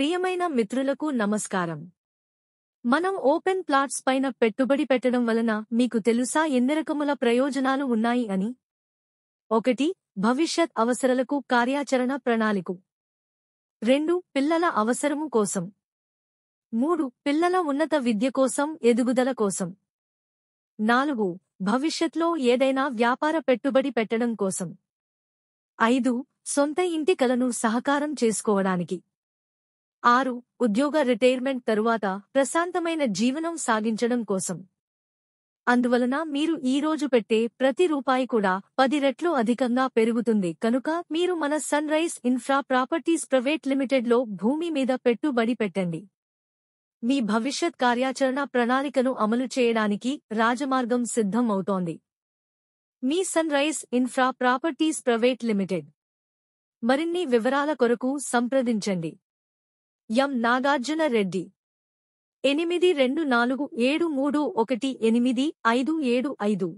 ప్రియమైన మిత్రులకు నమస్కారం. మనం ఓపెన్ ప్లాట్స్ పైన పెట్టుబడి పెట్టడం వలన మీకు తెలుసా ఎన్ని రకముల ప్రయోజనాలు ఉన్నాయి అని? 1. భవిష్యత్ అవసరాలకు కార్యాచరణ ప్రణాళిక. 2. పిల్లల అవసరము కోసం. 3. పిల్లల ఉన్నత విద్య కోసం, ఎదుగుదల కోసం. 4. భవిష్యత్లో ఏదైనా వ్యాపార పెట్టుబడి పెట్టడం కోసం. 5. సొంత ఇంటి కలను సహకారం చేసుకోవడానికి. 6. ఉద్యోగ రిటైర్మెంట్ తరువాత ప్రశాంతమైన జీవనం సాగించడం కోసం. అందువలన మీరు ఈ రోజు పెట్టే ప్రతి రూపాయి కూడా 10 రెట్లు అధికంగా పెరుగుతుంది కనుక మీరు మన sun rise infra properties private లిమిటెడ్లో భూమి మీద పెట్టుబడి పెట్టండి. మీ భవిష్యత్ కార్యాచరణ ప్రణాళికను అమలు చేయడానికి రాజమార్గం సిద్ధం అవుతోంది. మీ sun rise infra properties private limited. మరిన్ని వివరాల కొరకు సంప్రదించండి. ఎం. నాగార్జున రెడ్డి. 8247318575